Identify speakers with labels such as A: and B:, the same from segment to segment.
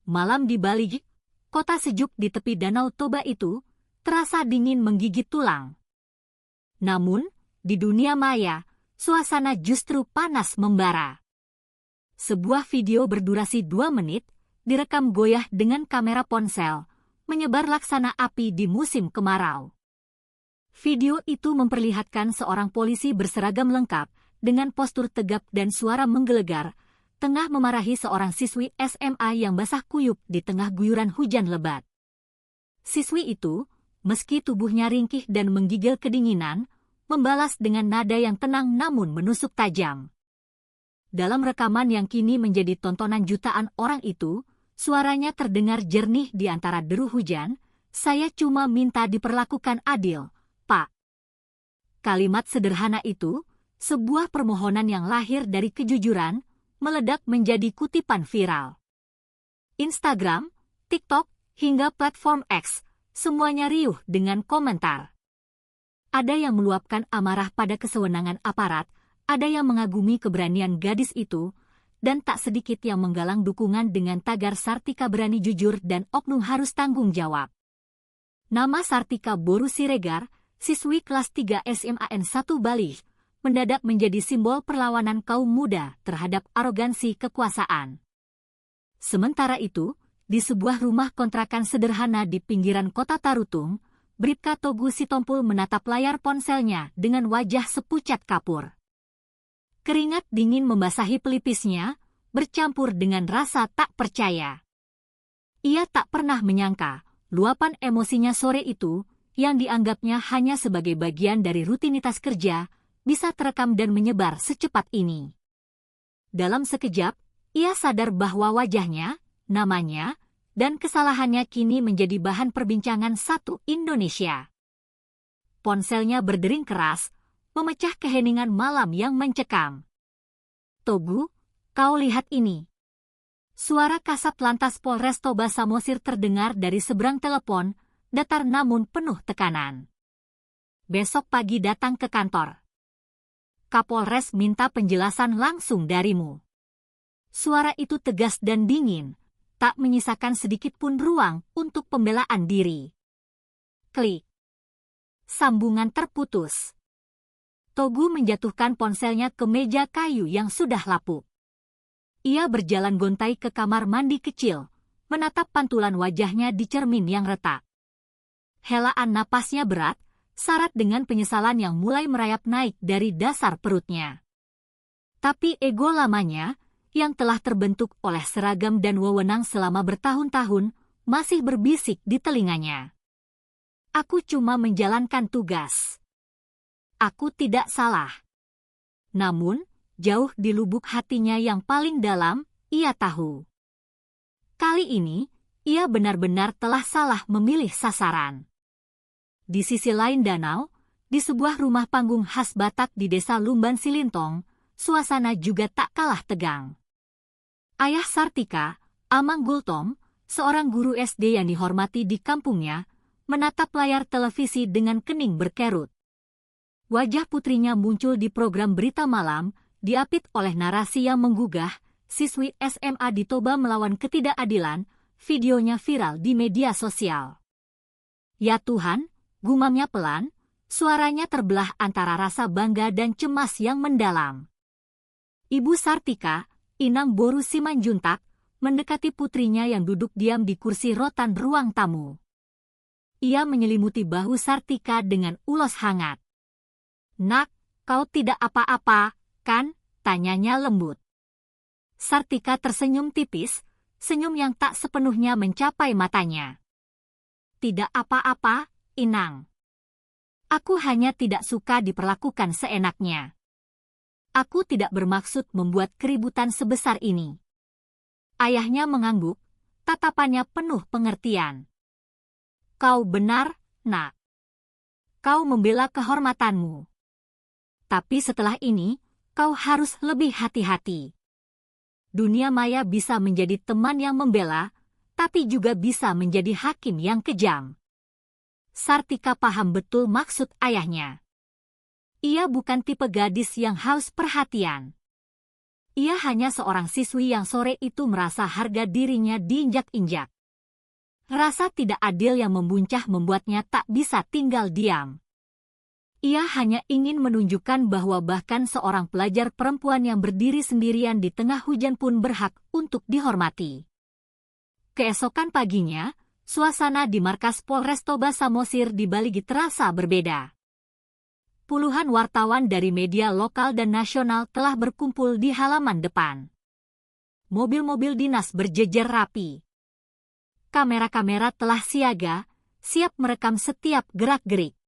A: Malam di Bali, kota sejuk di tepi Danau Toba itu, terasa dingin menggigit tulang. Namun, di dunia maya, suasana justru panas membara. Sebuah video berdurasi 2 menit, direkam goyah dengan kamera ponsel, menyebar laksana api di musim kemarau. Video itu memperlihatkan seorang polisi berseragam lengkap, dengan postur tegap dan suara menggelegar, tengah memarahi seorang siswi SMA yang basah kuyup di tengah guyuran hujan lebat. Siswi itu, meski tubuhnya ringkih dan menggigil kedinginan, membalas dengan nada yang tenang namun menusuk tajam. Dalam rekaman yang kini menjadi tontonan jutaan orang itu, suaranya terdengar jernih di antara deru hujan, "Saya cuma minta diperlakukan adil, Pak." Kalimat sederhana itu, sebuah permohonan yang lahir dari kejujuran, meledak menjadi kutipan viral. Instagram, TikTok, hingga platform X, semuanya riuh dengan komentar. Ada yang meluapkan amarah pada kesewenangan aparat, ada yang mengagumi keberanian gadis itu, dan tak sedikit yang menggalang dukungan dengan tagar Sartika berani jujur dan oknum harus tanggung jawab. Nama Sartika Boru Siregar, siswi kelas 3 SMAN 1 Bali, mendadak menjadi simbol perlawanan kaum muda terhadap arogansi kekuasaan. Sementara itu, di sebuah rumah kontrakan sederhana di pinggiran kota Tarutung, Bribka Togu Sitompul menatap layar ponselnya dengan wajah sepucat kapur. Keringat dingin membasahi pelipisnya, bercampur dengan rasa tak percaya. Ia tak pernah menyangka, luapan emosinya sore itu, yang dianggapnya hanya sebagai bagian dari rutinitas kerja, bisa terekam dan menyebar secepat ini. Dalam sekejap, ia sadar bahwa wajahnya, namanya, dan kesalahannya kini menjadi bahan perbincangan satu Indonesia. Ponselnya berdering keras, memecah keheningan malam yang mencekam. "Togu, kau lihat ini." Suara kasat lantas Polres Toba Samosir terdengar dari seberang telepon, datar namun penuh tekanan. "Besok pagi datang ke kantor. Kapolres minta penjelasan langsung darimu." Suara itu tegas dan dingin, tak menyisakan sedikit pun ruang untuk pembelaan diri. Klik. Sambungan terputus. Togu menjatuhkan ponselnya ke meja kayu yang sudah lapuk. Ia berjalan gontai ke kamar mandi kecil, menatap pantulan wajahnya di cermin yang retak. Helaan napasnya berat, syarat dengan penyesalan yang mulai merayap naik dari dasar perutnya. Tapi ego lamanya, yang telah terbentuk oleh seragam dan wewenang selama bertahun-tahun, masih berbisik di telinganya. "Aku cuma menjalankan tugas. Aku tidak salah." Namun, jauh di lubuk hatinya yang paling dalam, ia tahu. Kali ini, ia benar-benar telah salah memilih sasaran. Di sisi lain danau, di sebuah rumah panggung khas Batak di desa Lumban Silintong, suasana juga tak kalah tegang. Ayah Sartika, Amang Gultom, seorang guru SD yang dihormati di kampungnya, menatap layar televisi dengan kening berkerut. Wajah putrinya muncul di program berita malam, diapit oleh narasi yang menggugah, siswi SMA di Toba melawan ketidakadilan, videonya viral di media sosial. "Ya Tuhan," gumamnya pelan, suaranya terbelah antara rasa bangga dan cemas yang mendalam. Ibu Sartika, Inang Boru Simanjuntak, mendekati putrinya yang duduk diam di kursi rotan ruang tamu. Ia menyelimuti bahu Sartika dengan ulos hangat. "Nak, kau tidak apa-apa, kan?" tanyanya lembut. Sartika tersenyum tipis, senyum yang tak sepenuhnya mencapai matanya. "Tidak apa-apa, Inang. Aku hanya tidak suka diperlakukan seenaknya. Aku tidak bermaksud membuat keributan sebesar ini." Ayahnya mengangguk, tatapannya penuh pengertian. "Kau benar, Nak. Kau membela kehormatanmu. Tapi setelah ini, kau harus lebih hati-hati. Dunia maya bisa menjadi teman yang membela, tapi juga bisa menjadi hakim yang kejam." Sartika paham betul maksud ayahnya. Ia bukan tipe gadis yang haus perhatian. Ia hanya seorang siswi yang sore itu merasa harga dirinya diinjak-injak. Rasa tidak adil yang membuncah membuatnya tak bisa tinggal diam. Ia hanya ingin menunjukkan bahwa bahkan seorang pelajar perempuan yang berdiri sendirian di tengah hujan pun berhak untuk dihormati. Keesokan paginya, suasana di markas Polres Toba Samosir di Baligi terasa berbeda. Puluhan wartawan dari media lokal dan nasional telah berkumpul di halaman depan. Mobil-mobil dinas berjejer rapi. Kamera-kamera telah siaga, siap merekam setiap gerak-gerik.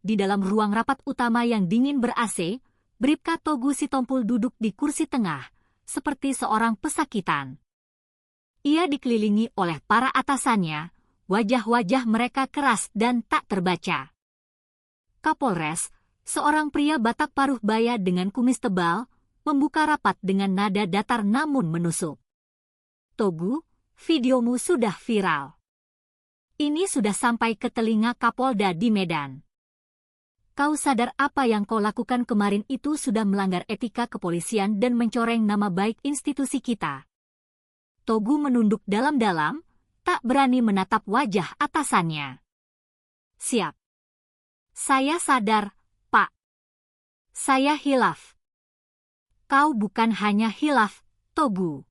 A: Di dalam ruang rapat utama yang dingin ber-AC, Bribka Togu Sitompul duduk di kursi tengah, seperti seorang pesakitan. Ia dikelilingi oleh para atasannya, wajah-wajah mereka keras dan tak terbaca. Kapolres, seorang pria Batak paruh baya dengan kumis tebal, membuka rapat dengan nada datar namun menusuk. Togu, videomu sudah viral. Ini sudah sampai ke telinga Kapolda di Medan. Kau sadar apa yang kau lakukan kemarin itu sudah melanggar etika kepolisian dan mencoreng nama baik institusi kita. Togu menunduk dalam-dalam, tak berani menatap wajah atasannya. Siap. Saya sadar, Pak. Saya hilaf. Kau bukan hanya hilaf, Togu.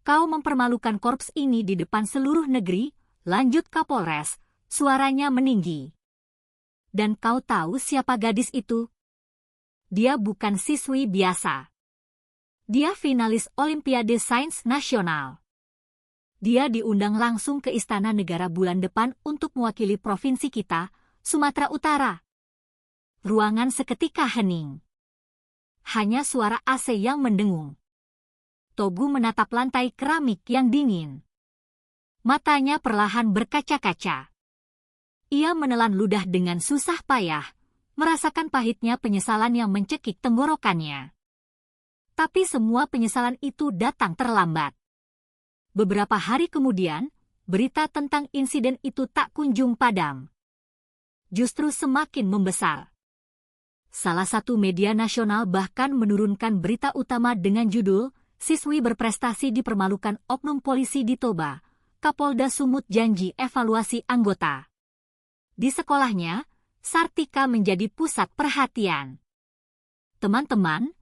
A: Kau mempermalukan korps ini di depan seluruh negeri, lanjut Kapolres, suaranya meninggi. Dan kau tahu siapa gadis itu? Dia bukan siswi biasa. Dia finalis Olimpiade Sains Nasional. Dia diundang langsung ke Istana Negara bulan depan untuk mewakili provinsi kita, Sumatera Utara. Ruangan seketika hening. Hanya suara AC yang mendengung. Togu menatap lantai keramik yang dingin. Matanya perlahan berkaca-kaca. Ia menelan ludah dengan susah payah, merasakan pahitnya penyesalan yang mencekik tenggorokannya. Tapi semua penyesalan itu datang terlambat. Beberapa hari kemudian, berita tentang insiden itu tak kunjung padam. Justru semakin membesar. Salah satu media nasional bahkan menurunkan berita utama dengan judul, "Siswi berprestasi dipermalukan oknum polisi di Toba, Kapolda Sumut janji evaluasi anggota." Di sekolahnya, Sartika menjadi pusat perhatian. Teman-teman,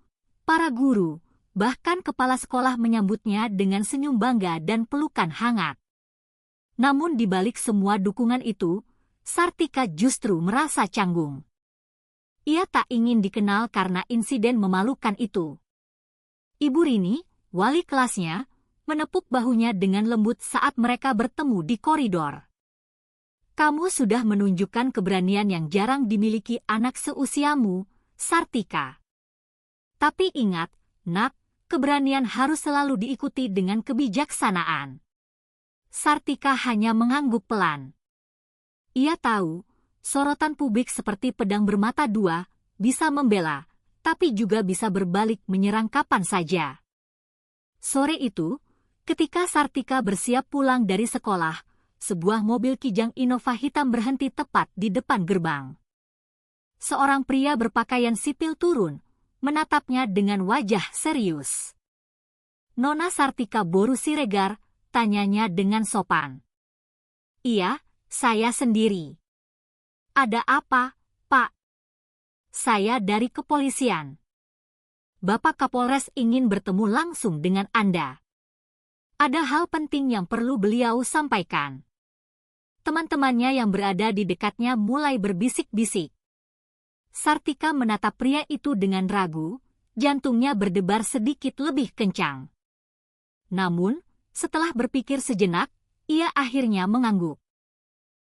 A: para guru, bahkan kepala sekolah menyambutnya dengan senyum bangga dan pelukan hangat. Namun di balik semua dukungan itu, Sartika justru merasa canggung. Ia tak ingin dikenal karena insiden memalukan itu. Ibu Rini, wali kelasnya, menepuk bahunya dengan lembut saat mereka bertemu di koridor. Kamu sudah menunjukkan keberanian yang jarang dimiliki anak seusiamu, Sartika. Tapi ingat, Nak, keberanian harus selalu diikuti dengan kebijaksanaan. Sartika hanya mengangguk pelan. Ia tahu, sorotan publik seperti pedang bermata dua, bisa membela, tapi juga bisa berbalik menyerang kapan saja. Sore itu, ketika Sartika bersiap pulang dari sekolah, sebuah mobil Kijang Innova hitam berhenti tepat di depan gerbang. Seorang pria berpakaian sipil turun, menatapnya dengan wajah serius. "Nona Sartika Boru Siregar?" tanyanya dengan sopan. "Iya, saya sendiri." "Ada apa, Pak?" "Saya dari kepolisian. Bapak Kapolres ingin bertemu langsung dengan Anda. Ada hal penting yang perlu beliau sampaikan." Teman-temannya yang berada di dekatnya mulai berbisik-bisik. Sartika menatap pria itu dengan ragu, jantungnya berdebar sedikit lebih kencang. Namun, setelah berpikir sejenak, ia akhirnya mengangguk.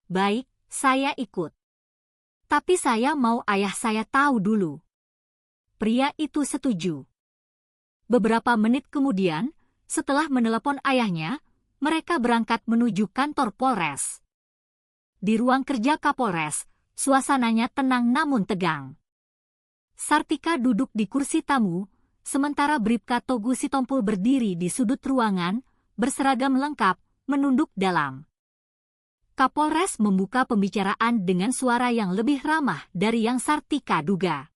A: "Baik, saya ikut. Tapi saya mau ayah saya tahu dulu." Pria itu setuju. Beberapa menit kemudian, setelah menelepon ayahnya, mereka berangkat menuju kantor Polres. Di ruang kerja Kapolres, suasananya tenang namun tegang. Sartika duduk di kursi tamu, sementara Bribka Togu Sitompul berdiri di sudut ruangan, berseragam lengkap, menunduk dalam. Kapolres membuka pembicaraan dengan suara yang lebih ramah dari yang Sartika duga.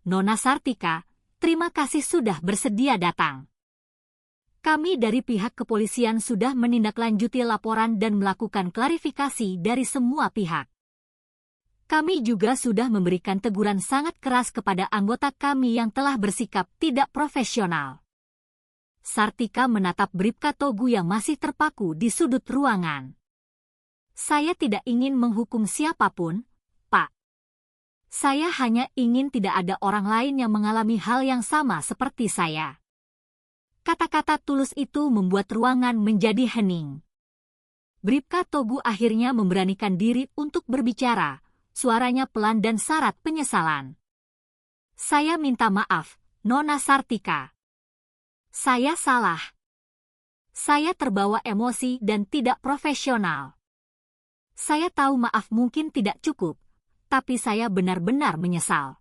A: "Nona Sartika, Terima kasih sudah bersedia datang. Kami dari pihak kepolisian sudah menindaklanjuti laporan dan melakukan klarifikasi dari semua pihak. Kami juga sudah memberikan teguran sangat keras kepada anggota kami yang telah bersikap tidak profesional. Sartika menatap Bribka Togu yang masih terpaku di sudut ruangan. Saya tidak ingin menghukum siapapun, Pak. Saya hanya ingin tidak ada orang lain yang mengalami hal yang sama seperti saya. Kata-kata tulus itu membuat ruangan menjadi hening. Bribka Togu akhirnya memberanikan diri untuk berbicara, suaranya pelan dan syarat penyesalan. Saya minta maaf, Nona Sartika. Saya salah. Saya terbawa emosi dan tidak profesional. Saya tahu maaf mungkin tidak cukup, tapi saya benar-benar menyesal.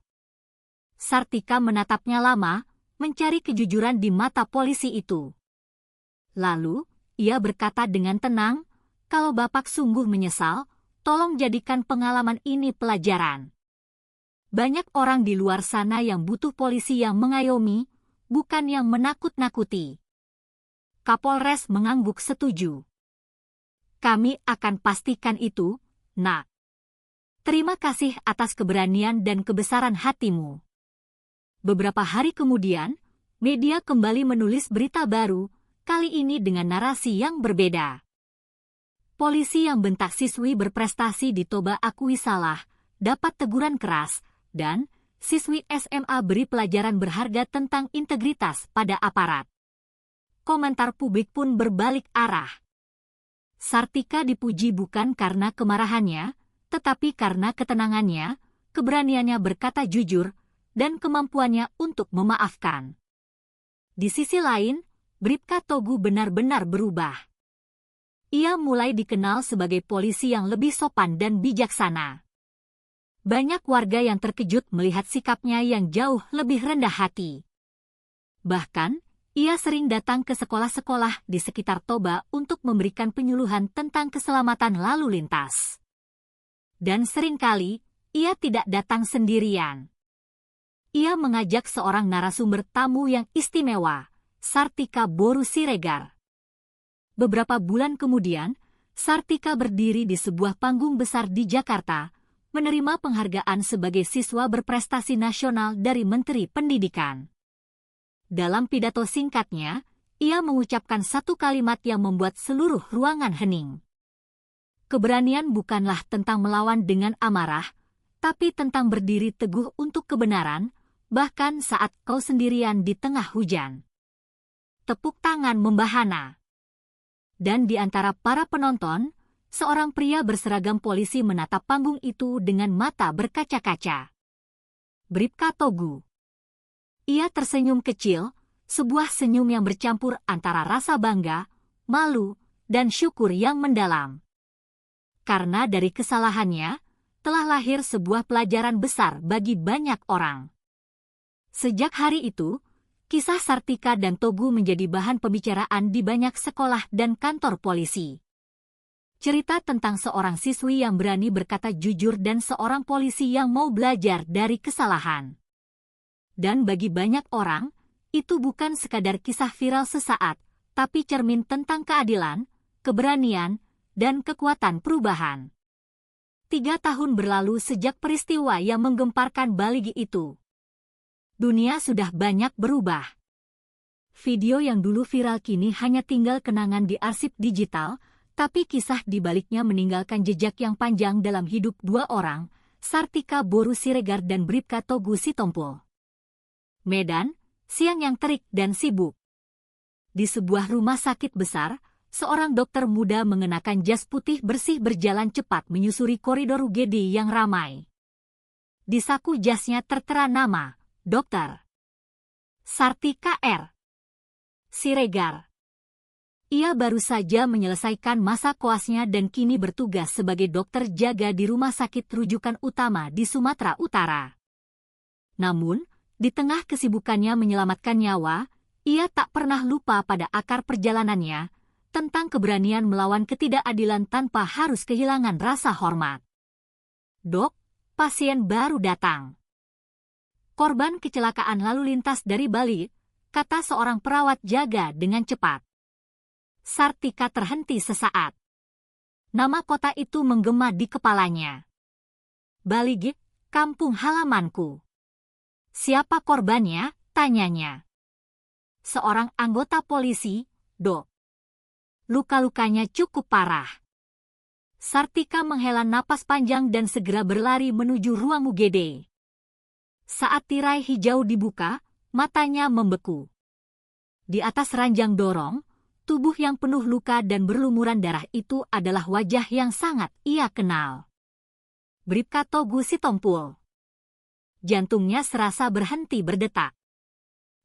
A: Sartika menatapnya lama, mencari kejujuran di mata polisi itu. Lalu, ia berkata dengan tenang, kalau Bapak sungguh menyesal, tolong jadikan pengalaman ini pelajaran. Banyak orang di luar sana yang butuh polisi yang mengayomi, bukan yang menakut-nakuti. Kapolres mengangguk setuju. Kami akan pastikan itu, Nak. Terima kasih atas keberanian dan kebesaran hatimu. Beberapa hari kemudian, media kembali menulis berita baru, kali ini dengan narasi yang berbeda. Polisi yang bentak siswi berprestasi di Toba akui salah, dapat teguran keras, dan siswi SMA beri pelajaran berharga tentang integritas pada aparat. Komentar publik pun berbalik arah. Sartika dipuji bukan karena kemarahannya, tetapi karena ketenangannya, keberaniannya berkata jujur, dan kemampuannya untuk memaafkan. Di sisi lain, Bribka Togu benar-benar berubah. Ia mulai dikenal sebagai polisi yang lebih sopan dan bijaksana. Banyak warga yang terkejut melihat sikapnya yang jauh lebih rendah hati. Bahkan, ia sering datang ke sekolah-sekolah di sekitar Toba untuk memberikan penyuluhan tentang keselamatan lalu lintas. Dan seringkali, ia tidak datang sendirian. Ia mengajak seorang narasumber tamu yang istimewa, Sartika Boru Siregar. Beberapa bulan kemudian, Sartika berdiri di sebuah panggung besar di Jakarta, menerima penghargaan sebagai siswa berprestasi nasional dari Menteri Pendidikan. Dalam pidato singkatnya, ia mengucapkan satu kalimat yang membuat seluruh ruangan hening. Keberanian bukanlah tentang melawan dengan amarah, tapi tentang berdiri teguh untuk kebenaran, bahkan saat kau sendirian di tengah hujan. Tepuk tangan membahana. Dan di antara para penonton, seorang pria berseragam polisi menatap panggung itu dengan mata berkaca-kaca. Bribka Togu. Ia tersenyum kecil, sebuah senyum yang bercampur antara rasa bangga, malu, dan syukur yang mendalam. Karena dari kesalahannya, telah lahir sebuah pelajaran besar bagi banyak orang. Sejak hari itu, kisah Sartika dan Togu menjadi bahan pembicaraan di banyak sekolah dan kantor polisi. Cerita tentang seorang siswi yang berani berkata jujur dan seorang polisi yang mau belajar dari kesalahan. Dan bagi banyak orang, itu bukan sekadar kisah viral sesaat, tapi cermin tentang keadilan, keberanian, dan kekuatan perubahan. 3 tahun berlalu sejak peristiwa yang menggemparkan Baligi itu. Dunia sudah banyak berubah. Video yang dulu viral kini hanya tinggal kenangan di arsip digital, tapi kisah di baliknya meninggalkan jejak yang panjang dalam hidup 2 orang, Sartika Boru Siregar dan Bribka Togu Sitompul. Medan, siang yang terik dan sibuk. Di sebuah rumah sakit besar, seorang dokter muda mengenakan jas putih bersih berjalan cepat menyusuri koridor UGD yang ramai. Di saku jasnya tertera nama, Dokter Sartika R. Siregar. Ia baru saja menyelesaikan masa koasnya dan kini bertugas sebagai dokter jaga di rumah sakit rujukan utama di Sumatera Utara. Namun, di tengah kesibukannya menyelamatkan nyawa, ia tak pernah lupa pada akar perjalanannya, tentang keberanian melawan ketidakadilan tanpa harus kehilangan rasa hormat. Dok, pasien baru datang. Korban kecelakaan lalu lintas dari Bali, kata seorang perawat jaga dengan cepat. Sartika terhenti sesaat. Nama kota itu menggema di kepalanya. Bali, kampung halamanku. Siapa korbannya? Tanyanya. Seorang anggota polisi, Dok. Luka-lukanya cukup parah. Sartika menghela napas panjang dan segera berlari menuju ruang UGD. Saat tirai hijau dibuka, matanya membeku. Di atas ranjang dorong, tubuh yang penuh luka dan berlumuran darah itu adalah wajah yang sangat ia kenal. Bribka Togu Sitompul. Jantungnya serasa berhenti berdetak.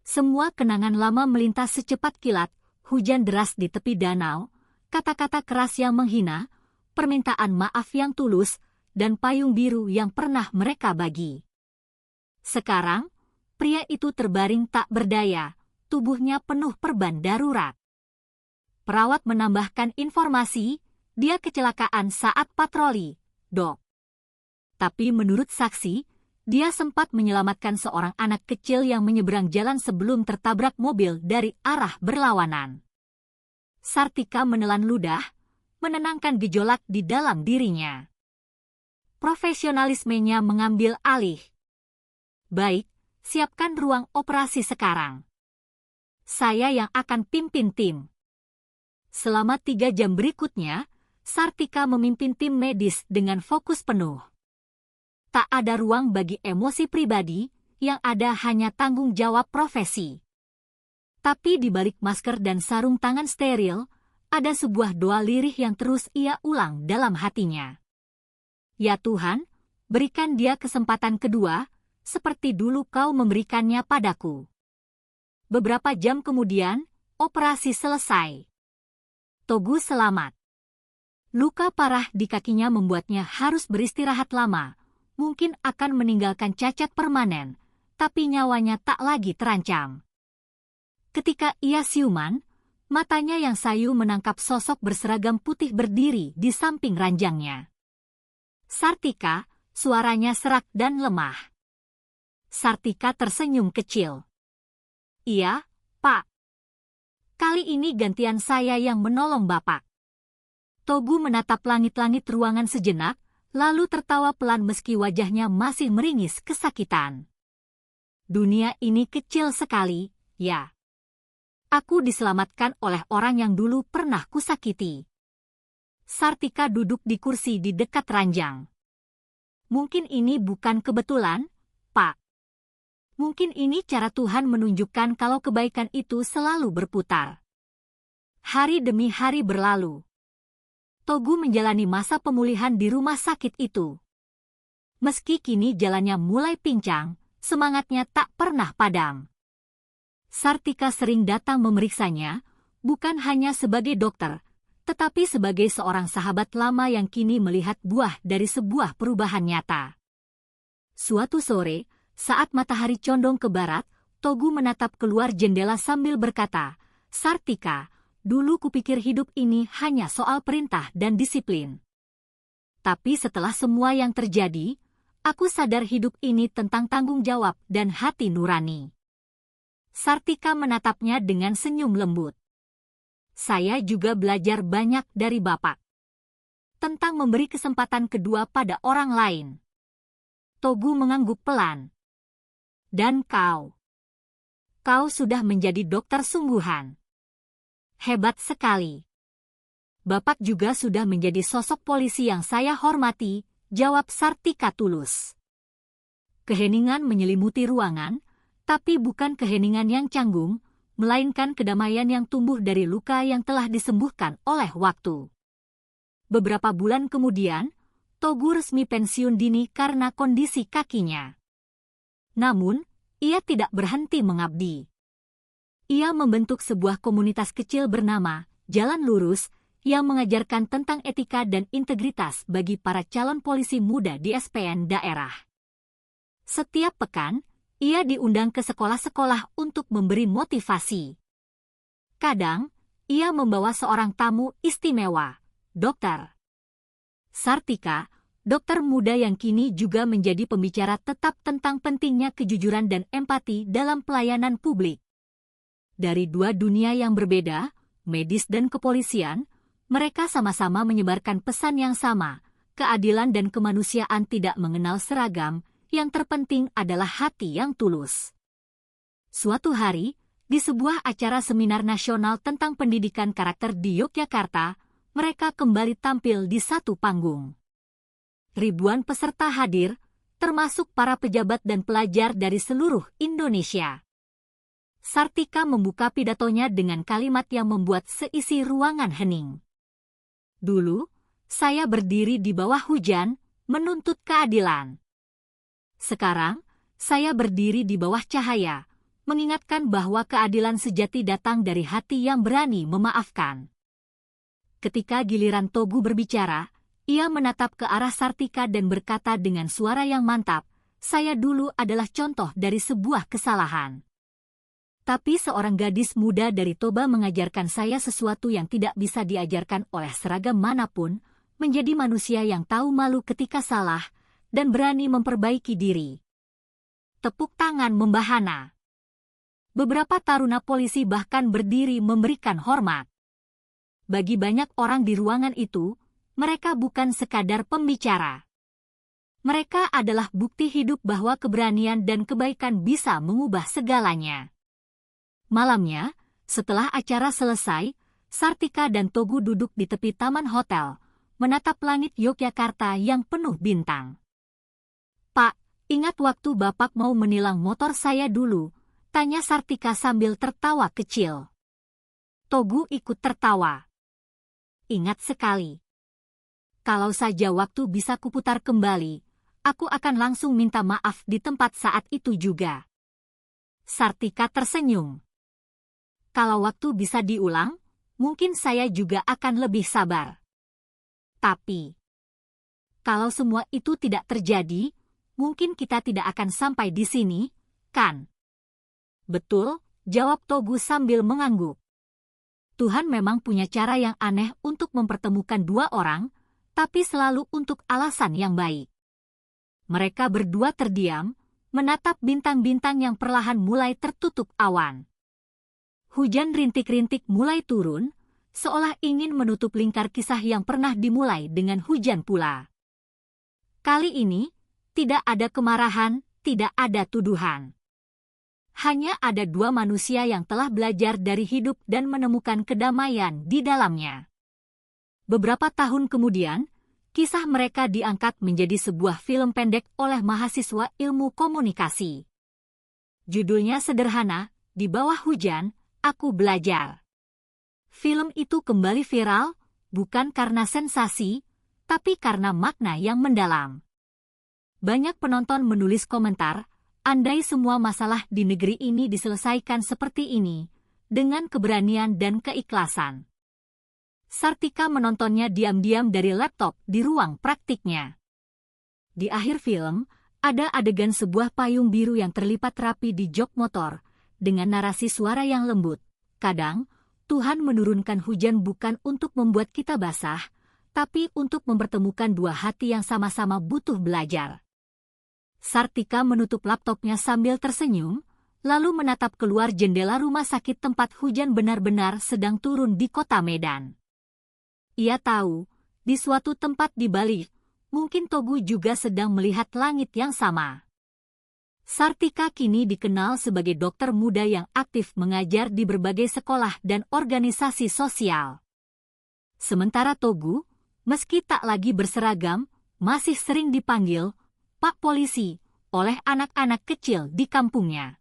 A: Semua kenangan lama melintas secepat kilat, hujan deras di tepi danau, kata-kata keras yang menghina, permintaan maaf yang tulus, dan payung biru yang pernah mereka bagi. Sekarang, pria itu terbaring tak berdaya, tubuhnya penuh perban darurat. Perawat menambahkan informasi, dia kecelakaan saat patroli, Dok. Tapi menurut saksi, dia sempat menyelamatkan seorang anak kecil yang menyeberang jalan sebelum tertabrak mobil dari arah berlawanan. Sartika menelan ludah, menenangkan gejolak di dalam dirinya. Profesionalismenya mengambil alih. Baik, siapkan ruang operasi sekarang. Saya yang akan pimpin tim. Selama 3 jam berikutnya, Sartika memimpin tim medis dengan fokus penuh. Tak ada ruang bagi emosi pribadi, yang ada hanya tanggung jawab profesi. Tapi di balik masker dan sarung tangan steril, ada sebuah doa lirih yang terus ia ulang dalam hatinya. Ya Tuhan, berikan dia kesempatan kedua, seperti dulu kau memberikannya padaku. Beberapa jam kemudian, operasi selesai. Togu selamat. Luka parah di kakinya membuatnya harus beristirahat lama, mungkin akan meninggalkan cacat permanen, tapi nyawanya tak lagi terancam. Ketika ia siuman, matanya yang sayu menangkap sosok berseragam putih berdiri di samping ranjangnya. Sartika, suaranya serak dan lemah. Sartika tersenyum kecil. Iya, Pak. Kali ini gantian saya yang menolong Bapak. Togu menatap langit-langit ruangan sejenak, lalu tertawa pelan meski wajahnya masih meringis kesakitan. Dunia ini kecil sekali, ya. Aku diselamatkan oleh orang yang dulu pernah kusakiti. Sartika duduk di kursi di dekat ranjang. Mungkin ini bukan kebetulan, Pak. Mungkin ini cara Tuhan menunjukkan kalau kebaikan itu selalu berputar. Hari demi hari berlalu. Togu menjalani masa pemulihan di rumah sakit itu. Meski kini jalannya mulai pincang, semangatnya tak pernah padam. Sartika sering datang memeriksanya, bukan hanya sebagai dokter, tetapi sebagai seorang sahabat lama yang kini melihat buah dari sebuah perubahan nyata. Suatu sore, saat matahari condong ke barat, Togu menatap keluar jendela sambil berkata, Sartika, dulu kupikir hidup ini hanya soal perintah dan disiplin. Tapi setelah semua yang terjadi, aku sadar hidup ini tentang tanggung jawab dan hati nurani. Sartika menatapnya dengan senyum lembut. Saya juga belajar banyak dari Bapak. Tentang memberi kesempatan kedua pada orang lain. Togu mengangguk pelan. Dan kau sudah menjadi dokter sungguhan. Hebat sekali. Bapak juga sudah menjadi sosok polisi yang saya hormati, jawab Sartika tulus. Keheningan menyelimuti ruangan, tapi bukan keheningan yang canggung, melainkan kedamaian yang tumbuh dari luka yang telah disembuhkan oleh waktu. Beberapa bulan kemudian, Togu resmi pensiun dini karena kondisi kakinya. Namun, ia tidak berhenti mengabdi. Ia membentuk sebuah komunitas kecil bernama Jalan Lurus yang mengajarkan tentang etika dan integritas bagi para calon polisi muda di SPN daerah. Setiap pekan, ia diundang ke sekolah-sekolah untuk memberi motivasi. Kadang, ia membawa seorang tamu istimewa, dokter. Sartika, dokter muda yang kini juga menjadi pembicara tetap tentang pentingnya kejujuran dan empati dalam pelayanan publik. Dari dua dunia yang berbeda, medis dan kepolisian, mereka sama-sama menyebarkan pesan yang sama, keadilan dan kemanusiaan tidak mengenal seragam, yang terpenting adalah hati yang tulus. Suatu hari, di sebuah acara seminar nasional tentang pendidikan karakter di Yogyakarta, mereka kembali tampil di satu panggung. Ribuan peserta hadir, termasuk para pejabat dan pelajar dari seluruh Indonesia. Sartika membuka pidatonya dengan kalimat yang membuat seisi ruangan hening. Dulu, saya berdiri di bawah hujan, menuntut keadilan. Sekarang, saya berdiri di bawah cahaya, mengingatkan bahwa keadilan sejati datang dari hati yang berani memaafkan. Ketika giliran Togu berbicara, ia menatap ke arah Sartika dan berkata dengan suara yang mantap, "Saya dulu adalah contoh dari sebuah kesalahan. Tapi seorang gadis muda dari Toba mengajarkan saya sesuatu yang tidak bisa diajarkan oleh seragam manapun, menjadi manusia yang tahu malu ketika salah, dan berani memperbaiki diri." Tepuk tangan membahana. Beberapa taruna polisi bahkan berdiri memberikan hormat. Bagi banyak orang di ruangan itu, mereka bukan sekadar pembicara. Mereka adalah bukti hidup bahwa keberanian dan kebaikan bisa mengubah segalanya. Malamnya, setelah acara selesai, Sartika dan Togu duduk di tepi taman hotel, menatap langit Yogyakarta yang penuh bintang. "Pak, ingat waktu Bapak mau menilang motor saya dulu?" tanya Sartika sambil tertawa kecil. Togu ikut tertawa. "Ingat sekali. Kalau saja waktu bisa kuputar kembali, aku akan langsung minta maaf di tempat saat itu juga." Sartika tersenyum. "Kalau waktu bisa diulang, mungkin saya juga akan lebih sabar. Tapi, kalau semua itu tidak terjadi, mungkin kita tidak akan sampai di sini, kan?" "Betul," jawab Togu sambil mengangguk. "Tuhan memang punya cara yang aneh untuk mempertemukan dua orang, tapi selalu untuk alasan yang baik." Mereka berdua terdiam, menatap bintang-bintang yang perlahan mulai tertutup awan. Hujan rintik-rintik mulai turun, seolah ingin menutup lingkar kisah yang pernah dimulai dengan hujan pula. Kali ini, tidak ada kemarahan, tidak ada tuduhan. Hanya ada dua manusia yang telah belajar dari hidup dan menemukan kedamaian di dalamnya. Beberapa tahun kemudian, kisah mereka diangkat menjadi sebuah film pendek oleh mahasiswa ilmu komunikasi. Judulnya sederhana, Di Bawah Hujan, Aku Belajar. Film itu kembali viral, bukan karena sensasi, tapi karena makna yang mendalam. Banyak penonton menulis komentar, andai semua masalah di negeri ini diselesaikan seperti ini, dengan keberanian dan keikhlasan. Sartika menontonnya diam-diam dari laptop di ruang praktiknya. Di akhir film, ada adegan sebuah payung biru yang terlipat rapi di jok motor, dengan narasi suara yang lembut. "Kadang, Tuhan menurunkan hujan bukan untuk membuat kita basah, tapi untuk mempertemukan dua hati yang sama-sama butuh belajar." Sartika menutup laptopnya sambil tersenyum, lalu menatap keluar jendela rumah sakit tempat hujan benar-benar sedang turun di kota Medan. Ia tahu, di suatu tempat di balik, mungkin Togu juga sedang melihat langit yang sama. Sartika kini dikenal sebagai dokter muda yang aktif mengajar di berbagai sekolah dan organisasi sosial. Sementara Togu, meski tak lagi berseragam, masih sering dipanggil Pak Polisi oleh anak-anak kecil di kampungnya.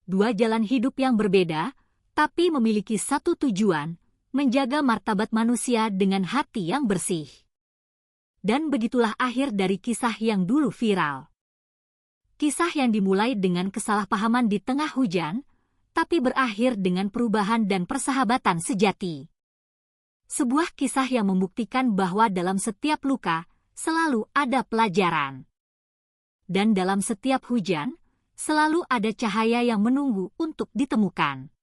A: Dua jalan hidup yang berbeda, tapi memiliki satu tujuan, menjaga martabat manusia dengan hati yang bersih. Dan begitulah akhir dari kisah yang dulu viral. Kisah yang dimulai dengan kesalahpahaman di tengah hujan, tapi berakhir dengan perubahan dan persahabatan sejati. Sebuah kisah yang membuktikan bahwa dalam setiap luka, selalu ada pelajaran. Dan dalam setiap hujan, selalu ada cahaya yang menunggu untuk ditemukan.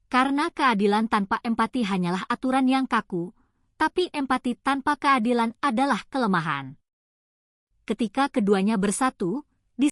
A: Karena keadilan tanpa empati hanyalah aturan yang kaku, Tapi empati tanpa keadilan adalah kelemahan. Ketika keduanya bersatu,